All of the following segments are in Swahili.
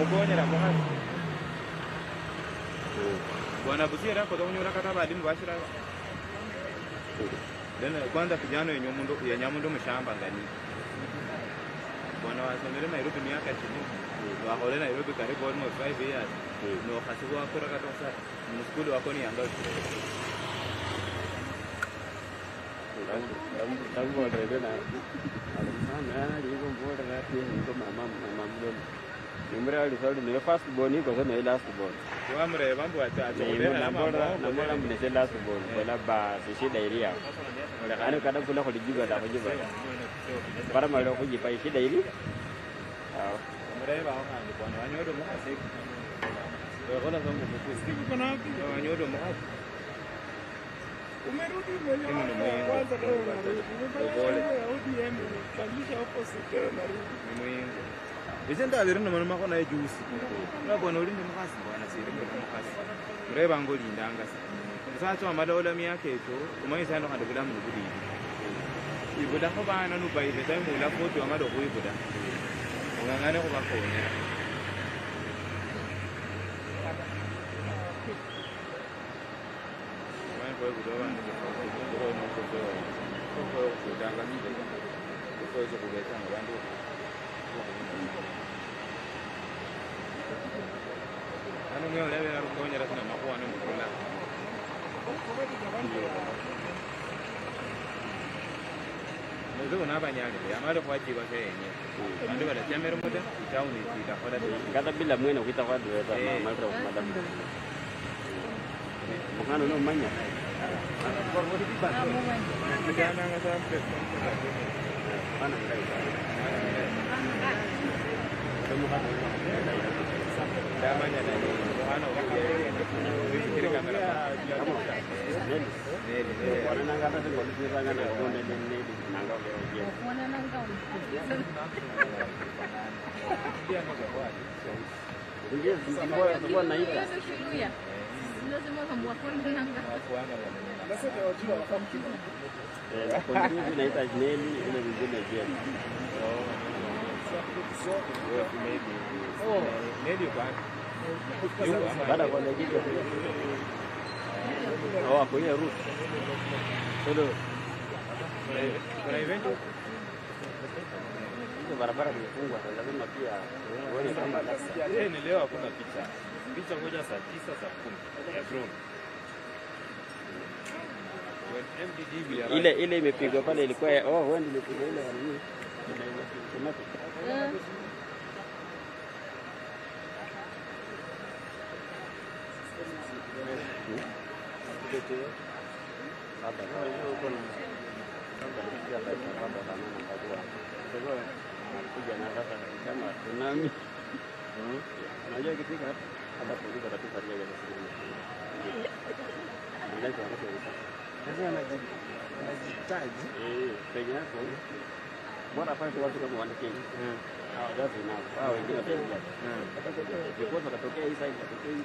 mugonye la kwa bwana Busia kwa kunyora kata bali mbashira dena kwanza kijana ya nyamundo mshamba ngani bwana wasomere Nairobi miaka 20 wakole Nairobi karibu almost 5 years no hasibu akora kata sasa mskuli wako ni anga Tangu ndio na sana ndio mbona na pia ndio mama mdomo Number ali ni first born iko sema last born. Kwa mre mambo acha na mbona mnese last born wala ba shida ilia. Wala kana kada kula kujiba da kujiba. Para mali kujiba shida ili. Mre ba hanga kwa wanyodo mkasi. Kwa kona zangu mkusi. Kuna wapi? Wanyodo mkasi. Umerudi mwenyewe kwanza leo pole. ODM kalisha opposite na Mungu. Isenda alirina mwana mako na juice. Na bwana ulinde mkasi bwana siri mkasi. Mreba ngoli ndanga sasa. Sasa amalola miyake to umayisa ndo kandibula mu budi. Ibuda ko bana no baile time ula photo amado ko ibuda. Ngangane ko bakone. Mwana ko ibuda bana ko no ko kudanga ni ko izo kubeta ngabando. Ano ngeo lebe na rukonya rasina makuwa no mukula. Ndio na banyali amalo kwa jiba kenye. Ndio bala chamero moda itauni itakola kata bila mwene kuita kwa driver mama madam. Mukano no manya. Kwa wodi bibata. Kijana ngasa mpe. Ana ngai. Damanya na mwana ukifikiri kamera neli Wana nanga hata ngoli ziranga na konde neli nanga ongea wana nanga pia ngoja kwa ndio kwa naita lazima kama wakonde nanga kuanga sasa ndio wajua wakamkiza kwa nini naita neli ile vingine je neli kwa baada kwa ndio hapo hiyo route ndio kuna event hizo barabara zimefungwa lazima pia uone kama ni leo hakuna picha ngoja saa 9 saa 10 ya drone ile imepigwa pale ilikuwa wewe ndio imepigwa ile nini Unajua kitika hata polisi atatufaria kwa sababu sasa anajitaji peke yako bora pale watu kama wanake that's enough wao wengine wataingia because wakatokea hii side katokea hii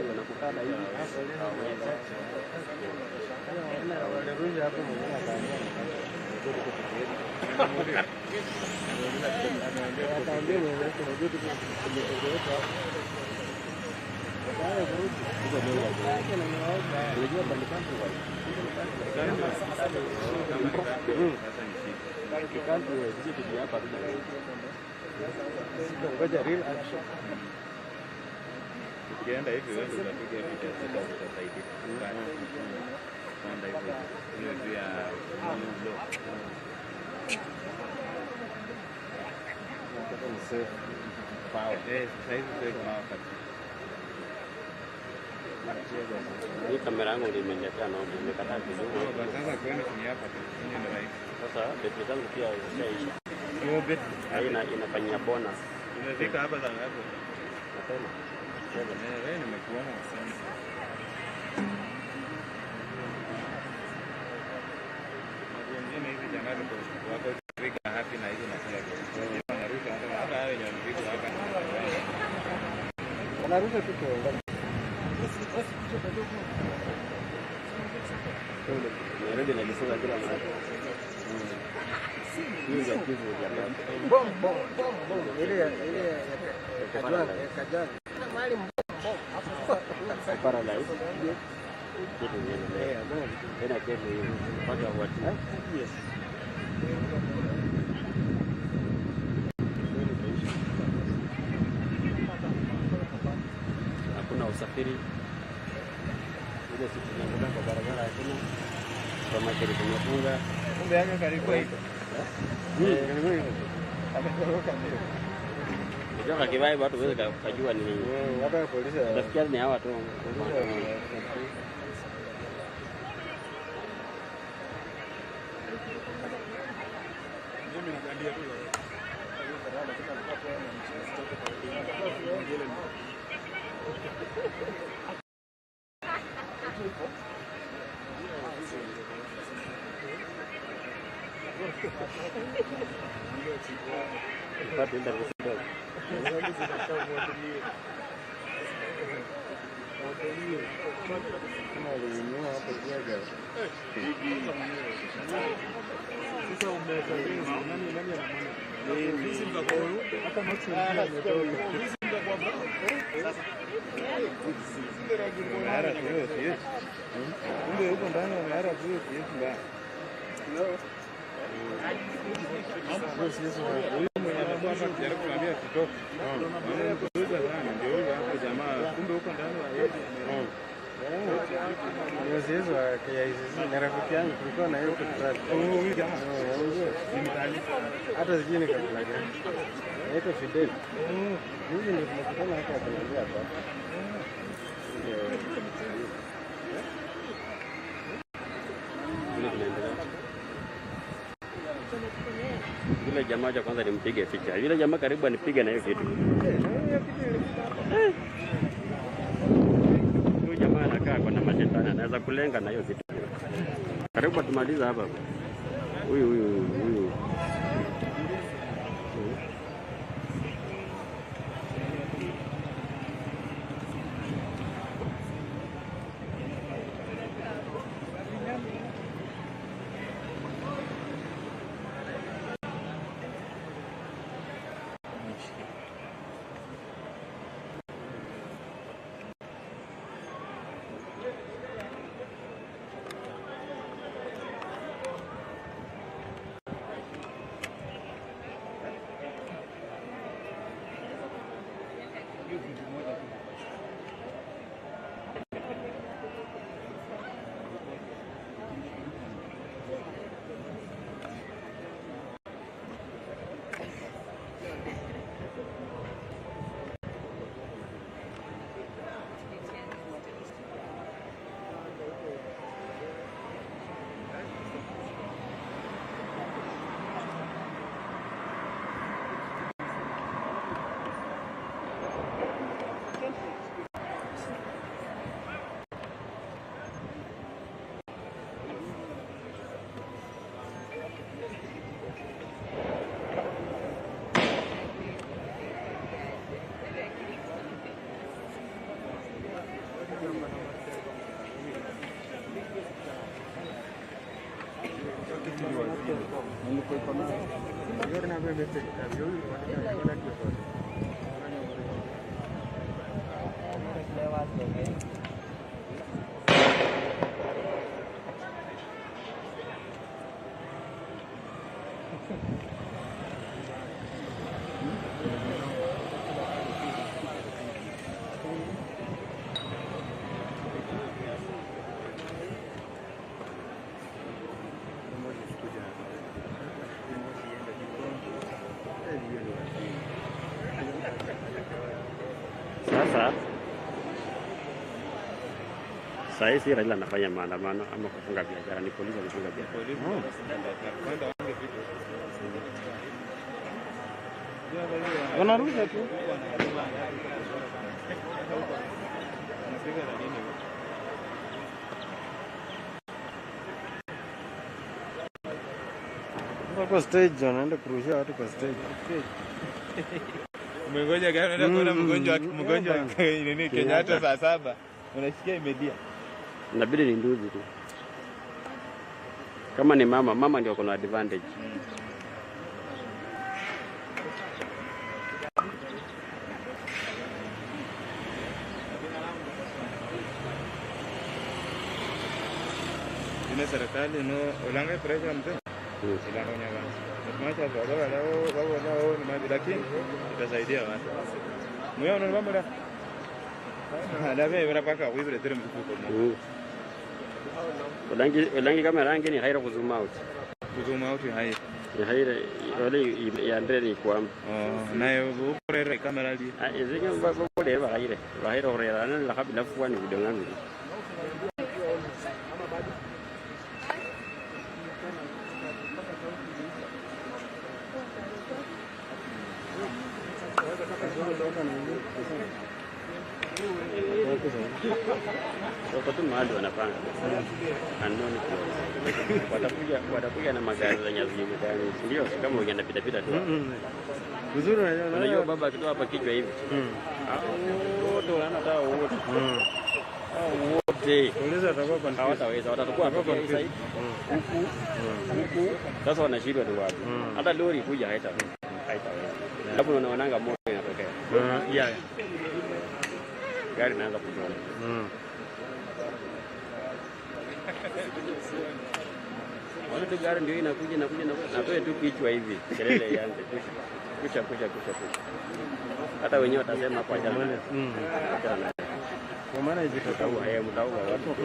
wanakutana hivi wanarudi hapo mwenyewe akaambia ataambia mwenyewe tunajua tuko unajua bandikani hapa ngoja real action ukienda hivi wewe utapiga picha sasa utasaidia kwenda hivyo hiyo juu ya blog power sasa hivi kwa wakati hii kamera yangu nimeletea na nimekataa kidogo sasa kwenda kwenye hapa kwenye ndio right sasa betri zangu pia zishaisha hiyo bet inafanyia bonus imefika hapa za ngapi tena wewe nimekuona sana wengine hivi jamaa wako trigger happy na hizo na kila kitu wanarusha hata wao wenye wanapiga hapa wanarusha tu Nairobi na Kisumu kila mahali Hiyo ya kivu ya Bom ile kajana. Mahali bom. Paralyze. Kitu ngine. Tena kesho hiyo mpaka watu. Yes. Hakuna usafiri. Ile siku tunaenda kwa barabara hakuna. Kwa makeri tumefunga. Kumbe yake karibu hivi. Ndio kibai watu waweze kujua ni nini. Hata polisi nafikiri ni hawa tu. tulikuwa na hiyo kutatu. Hata sijini kabla gani. Naitwa Fidel. Hivi ndio tunakutana hapa tunaongea hapa. Yule jamaa cha kwanza nimpige picha. Yule jamaa karibu anipige na hiyo kitu. Huyu jamaa anakaa kwa na mashetani, anaweza kulenga na hiyo kitu. Karibu tumaliza hapa. Huyu. Sasa si Raila anafanya maandamano ama kufunga biashara, ni polisi wanafunga biashara. Wanarusha tu. Kwa stage wanaenda kurushia watu kwa stage. Mgonjwa gani anaenda kuona mgonjwa nini Kenyatta saa 7 unasikia imedia. Inabidi ni nduzi tu. Kama ni mama ndio kuna advantage. Ina serikali no ulanga pressure mzee. Ilanganya basi. Tumacha baba lao ni maji lakini itasaidia watu. Mwe unaona mambo da. Alabe barapaka wibire tere mkuko. Ulangi kama rangi ni haira kuzuma out. Kuzuma out haira. Ni haira wale ya ndani kwa. Nayo uporere kamera li. Ezeke mbole ba haira. Ba haira orera na la kabila fuani vidongangu. Wakati mahali wanapanga anoni watakuja na magari za nyazi gani, ndio kama ungeenda pita tu Vizuri unajua baba akitoa hapa kichwa hivi wote wanataka wote uliza atakuwa kwa hawataweza watakuwa hapa kwa sasa huku sasa wanashindwa tu wapi hata lori kuja haitaweza hapo unaonanga moto inatokea gari naanza kutoka wale tu gari ndio inakuja na wewe tu kichwa hivi kelele ianze kusha hata wenyewe watasema kwa jamani kwa maana hizi tutaua watu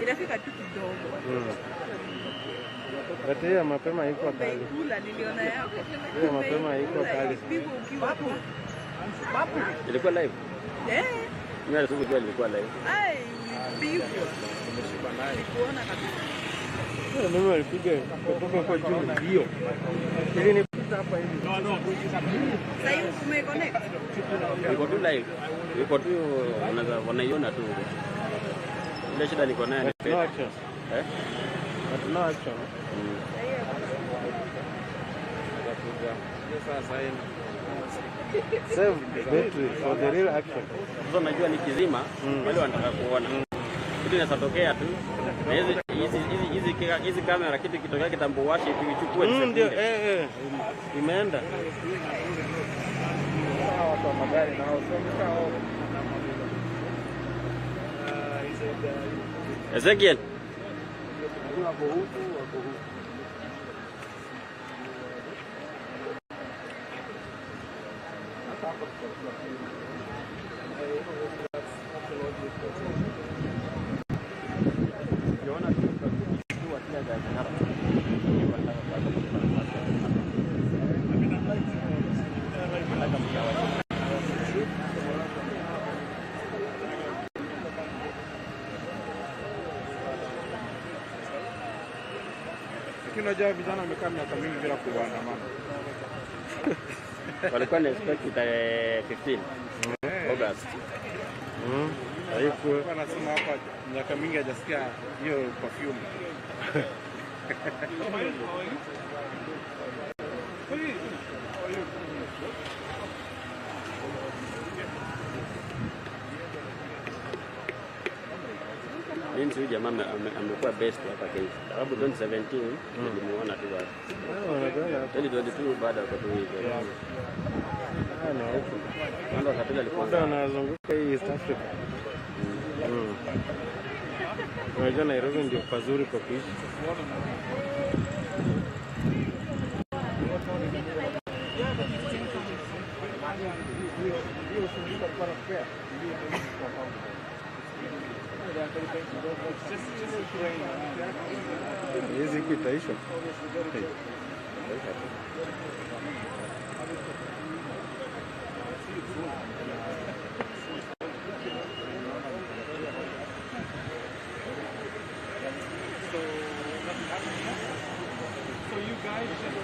inafika tu kidogo. Katia mapema iko kali. Niliona yako. Hiyo mapema iko kali. Pigo ukiwa ilikuwa live. Mimi nasema ilikuwa live. Ai, pigo. Umeshiba naye. Kuona kabisa. Mimi nilipiga kutoka kwa juu hiyo. Ili nipita hapa hivi. Sasa hivi umeconnect. Iko tu live. Iko tu wanaiona tu. Ile shida niko nayo ni no action. No action. Save battery for the real action. Sasa najua nikizima wale wanataka kuona. Kitu inatokea tu. Na hizi kamera kitu kitokea kitambo washi tuichukue ndio imeenda. Watu wa magari na hao Ezekiel. Unajua vijana wamekaa miaka mingi bila kuandamana. Walikuwa na expect tarehe 15 August. Haikuwa nasema hapa miaka mingi hajasikia hiyo perfume. Huyu jamaa amekuwa best hapa Kenya. Sababu 2017 nilimuona tu wapi. 2022 baada ya kutu hivi. Na huko. Ndio kapita alikuwa anazunguka hii East Africa. Unajua Nairobi ndio pazuri kwa kuishi. Hizi kitaisha. So you guys just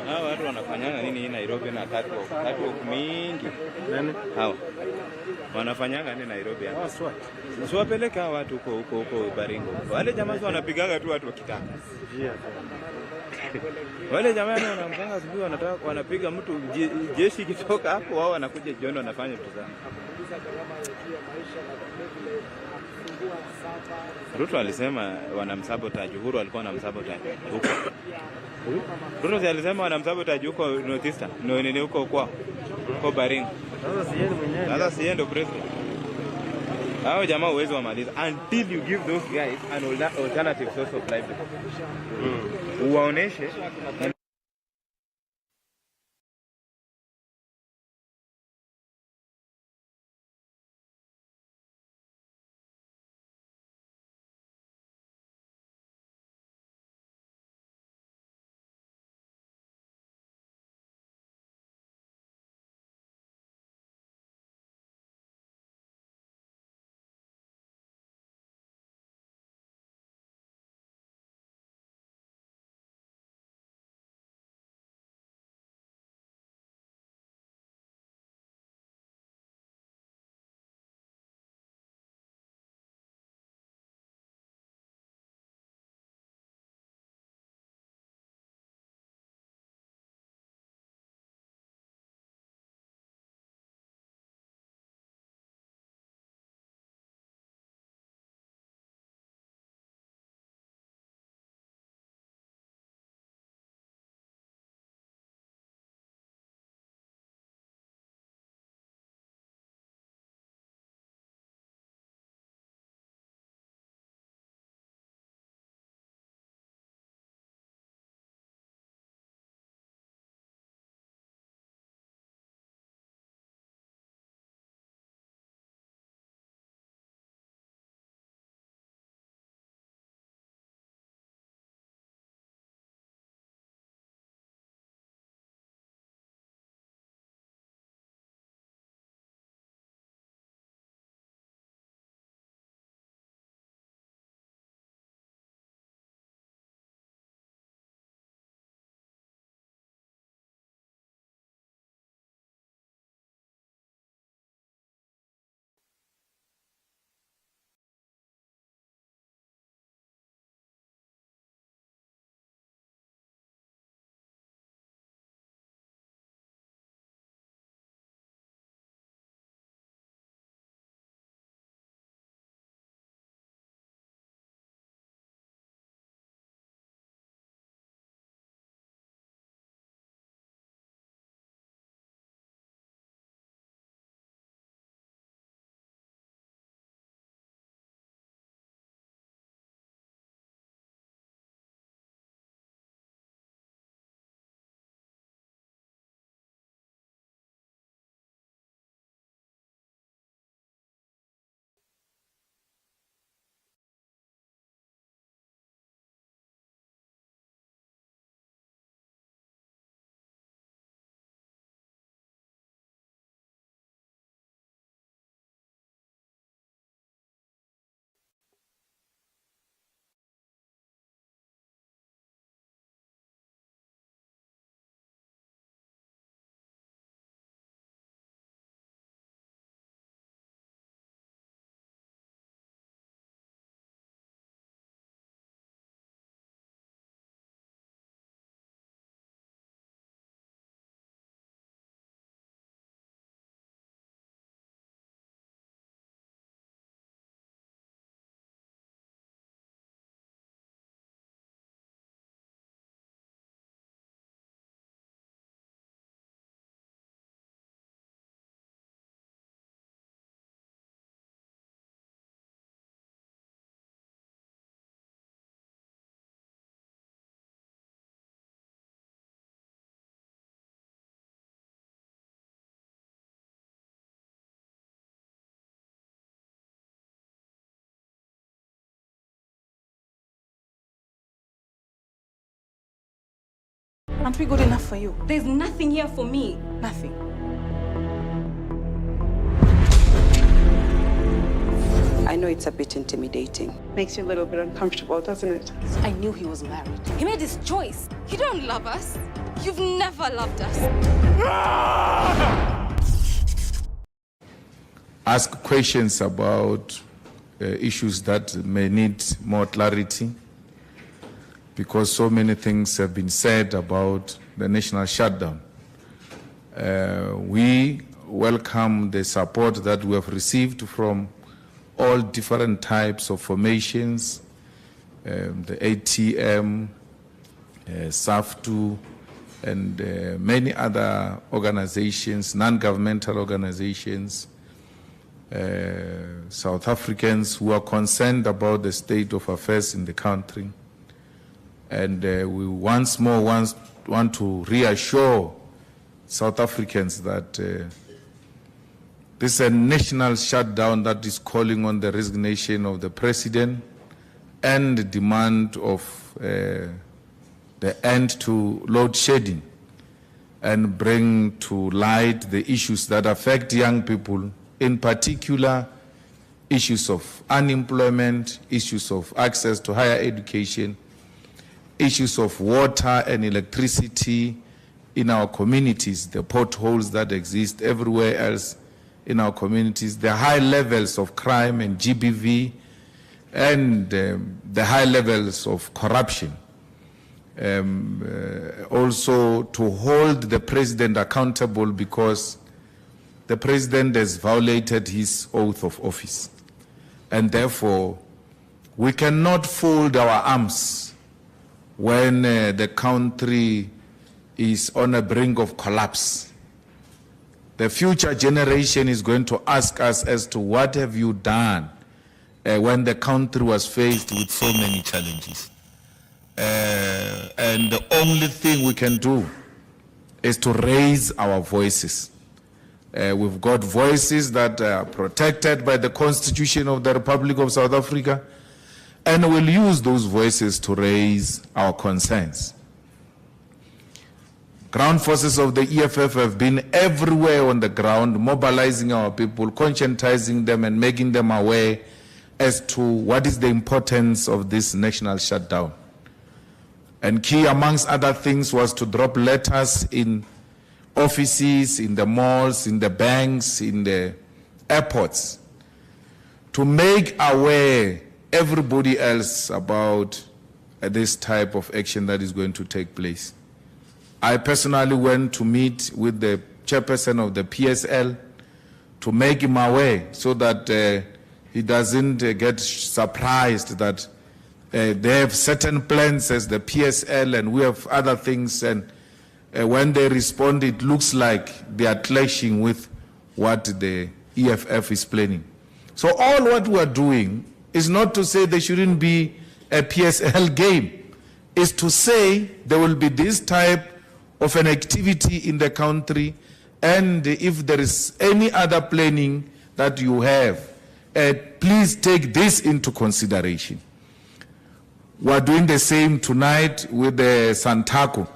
Hawa watu wanafanyanga nini hii Nairobi na catwalk mingi? Nani? Hawa wanafanyanga nini Nairobi hapa? SWAT. Usiwapeleke hawa watu huko Baringo. Wale jamaa wanapigaga tu watu wakitaka. Wale jamaa wanamkanga asubuhi wanapiga mtu jeshi kitoka hapo, wao wanakuja jioni wanafanya vitu zao. Ruto alisema wanamsabotage, Uhuru alikuwa anamsabotage huko. Ruto alisema wanamsabotage huko North Eastern, nini huko kwao, huko Baringo. Sasa siye ndo president. Hao jamaa uwezo wamaliza until you give those guys an alternative source of livelihood. Uwaoneshe Aren't we good enough for you? There's nothing here for me. Nothing. I know it's a bit intimidating. Makes you a little bit uncomfortable, doesn't it? I knew he was married. He made his choice. You don't love us. You've never loved us. Ask questions about issues that may need more clarity, because so many things have been said about the national shutdown. We welcome the support that we have received from all different types of formations, the ATM, SAFTU, and many other organizations, non-governmental organizations, South Africans who are concerned about the state of affairs in the country. And we once more want to reassure South Africans that this is a national shutdown that is calling on the resignation of the president and the demand of the end to load shedding, and bring to light the issues that affect young people, in particular issues of unemployment, issues of access to higher education, issues of water and electricity in our communities, the potholes that exist everywhere else in our communities, the high levels of crime and GBV, and the high levels of corruption. Also to hold the president accountable, because the president has violated his oath of office. And therefore, we cannot fold our arms when the country is on the brink of collapse. The future generation is going to ask us as to what have you done when the country was faced with so many challenges. And the only thing we can do is to raise our voices. We've got voices that are protected by the Constitution of the Republic of South Africa, and we'll use those voices to raise our concerns. Ground forces of the EFF have been everywhere on the ground, mobilizing our people, conscientizing them and making them aware as to what is the importance of this national shutdown. And key, amongst other things, was to drop letters in offices, in the malls, in the banks, in the airports, to make aware everybody else about this type of action that is going to take place. I personally went to meet with the chairperson of the PSL to make him aware, so that he doesn't get surprised that they have certain plans as the PSL and we have other things, and when they respond, it looks like they are clashing with what the EFF is planning. So all what we are doing is not to say there shouldn't be a PSL game. It's to say there will be this type of an activity in the country, and if there is any other planning that you have, please take this into consideration. We're doing the same tonight with the Santaco.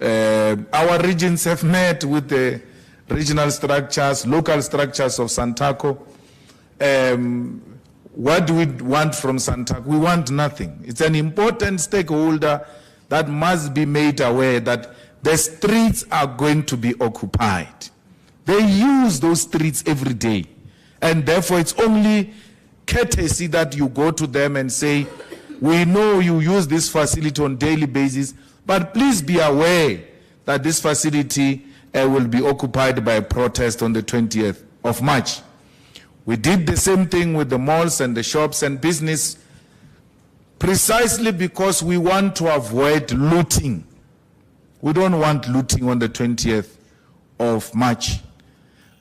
Our regions have met with the regional structures, local structures of Santaco. What do we want from Santaco? We want nothing. It's an important stakeholder that must be made aware that the streets are going to be occupied. They use those streets every day. And therefore, it's only courtesy that you go to them and say, we know you use this facility on a daily basis, but please be aware that this facility will be occupied by a protest on the 20th of March. We did the same thing with the malls and the shops and business, precisely because we want to avoid looting. We don't want looting on the 20th of March.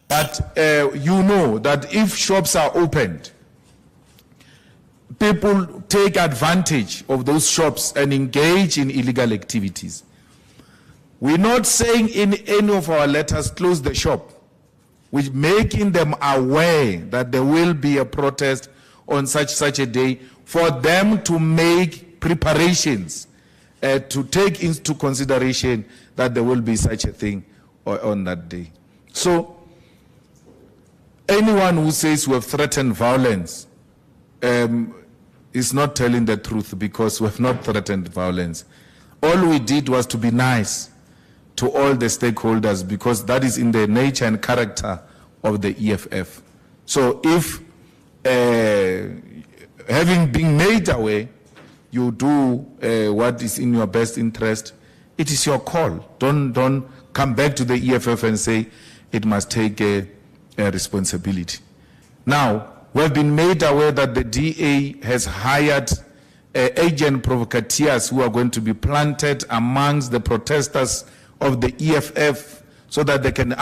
But you know that if shops are opened, people take advantage of those shops and engage in illegal activities. We're not saying in any of our letters, close the shop. We're making them aware that there will be a protest on such a day, for them to make preparations to take into consideration that there will be such a thing on that day. So anyone who says we have threatened violence is not telling the truth, because we have not threatened violence. All we did was to be nice to all the stakeholders, because that is in the nature and character of the EFF. So if having been made aware, you do what is in your best interest, it is your call. Don't come back to the EFF and say it must take a responsibility. Now, we've been made aware that the DA has hired agent provocateurs who are going to be planted amongst the protesters of the EFF so that they can